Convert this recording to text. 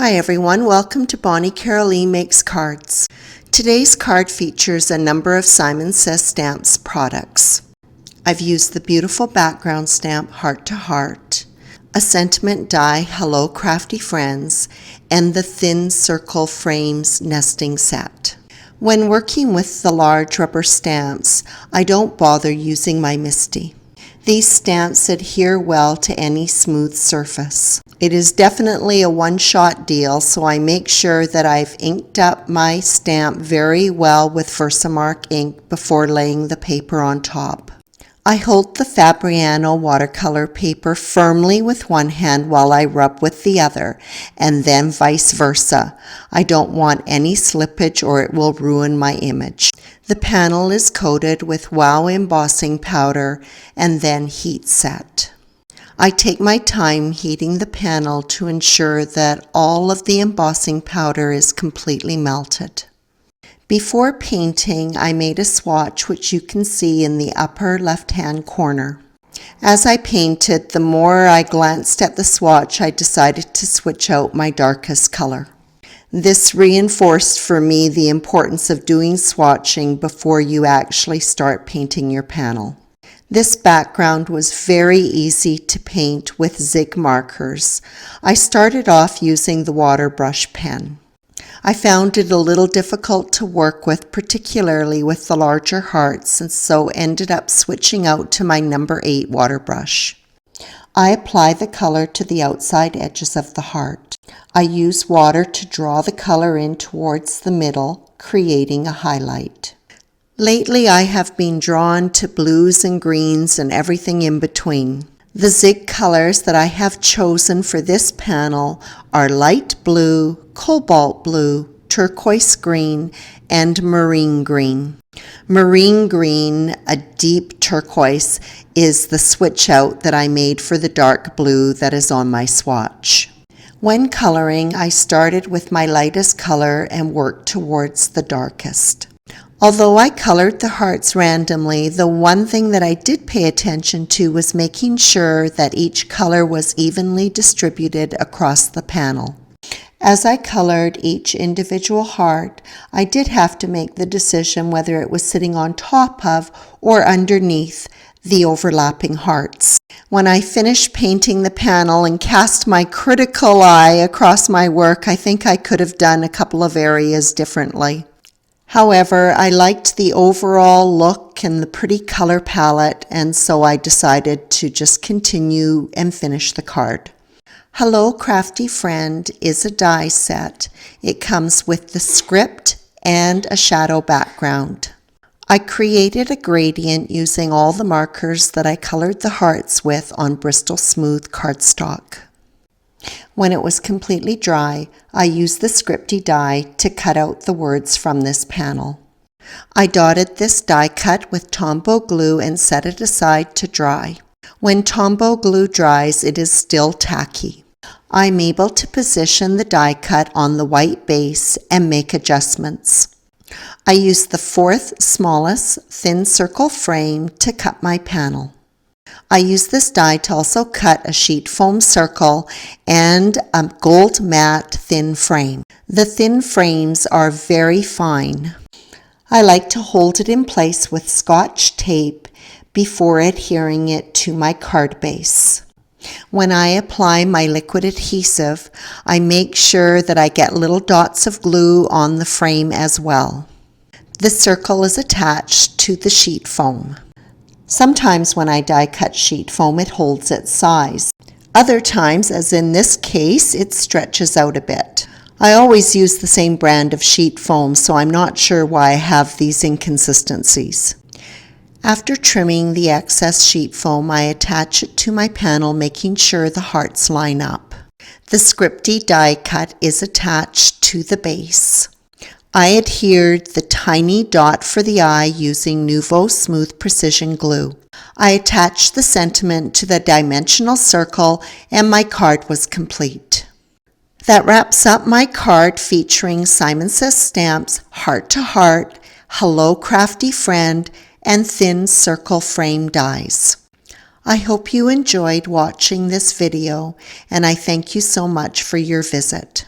Hi everyone, welcome to Bonnie Carolee Makes Cards. Today's card features a number of Simon Says Stamps products. I've used the beautiful background stamp Heart to Heart, a sentiment die Hello Crafty Friends, and the Thin Circle Frames nesting set. When working with the large rubber stamps, I don't bother using my MISTI. These stamps adhere well to any smooth surface. It is definitely a one-shot deal, so I make sure that I've inked up my stamp very well with Versamark ink before laying the paper on top. I hold the Fabriano watercolor paper firmly with one hand while I rub with the other, and then vice versa. I don't want any slippage or it will ruin my image. The panel is coated with WOW embossing powder and then heat set. I take my time heating the panel to ensure that all of the embossing powder is completely melted. Before painting, I made a swatch which you can see in the upper left-hand corner. As I painted, the more I glanced at the swatch, I decided to switch out my darkest color. This reinforced for me the importance of doing swatching before you actually start painting your panel. This background was very easy to paint with Zig markers. I started off using the water brush pen. I found it a little difficult to work with, particularly with the larger hearts, and so ended up switching out to my number 8 water brush. I apply the color to the outside edges of the heart. I use water to draw the color in towards the middle, creating a highlight. Lately, I have been drawn to blues and greens and everything in between. The Zig colors that I have chosen for this panel are light blue, cobalt blue, turquoise green, and marine green. Marine green, a deep turquoise, is the switch out that I made for the dark blue that is on my swatch. When coloring, I started with my lightest color and worked towards the darkest. Although I colored the hearts randomly, the one thing that I did pay attention to was making sure that each color was evenly distributed across the panel. As I colored each individual heart, I did have to make the decision whether it was sitting on top of or underneath the overlapping hearts. When I finished painting the panel and cast my critical eye across my work, I think I could have done a couple of areas differently. However, I liked the overall look and the pretty color palette, and so I decided to just continue and finish the card. Hello Crafty Friend is a die set. It comes with the script and a shadow background. I created a gradient using all the markers that I colored the hearts with on Bristol Smooth cardstock. When it was completely dry, I used the scripty die to cut out the words from this panel. I dotted this die cut with Tombow glue and set it aside to dry. When Tombow glue dries, it is still tacky. I'm able to position the die cut on the white base and make adjustments. I used the 4th smallest thin circle frame to cut my panel. I used this die to also cut a sheet foam circle and a gold matte thin frame. The thin frames are very fine. I like to hold it in place with Scotch tape before adhering it to my card base. When I apply my liquid adhesive, I make sure that I get little dots of glue on the frame as well. The circle is attached to the sheet foam. Sometimes when I die cut sheet foam, it holds its size. Other times, as in this case, it stretches out a bit. I always use the same brand of sheet foam, so I'm not sure why I have these inconsistencies. After trimming the excess sheet foam, I attach it to my panel, making sure the hearts line up. The scripty die cut is attached to the base. I adhered the tiny dot for the eye using Nuvo Smooth Precision Glue. I attached the sentiment to the dimensional circle and my card was complete. That wraps up my card featuring Simon Says Stamps, Heart to Heart, Hello Crafty Friend, and Thin Circle Frame dies. I hope you enjoyed watching this video, and I thank you so much for your visit.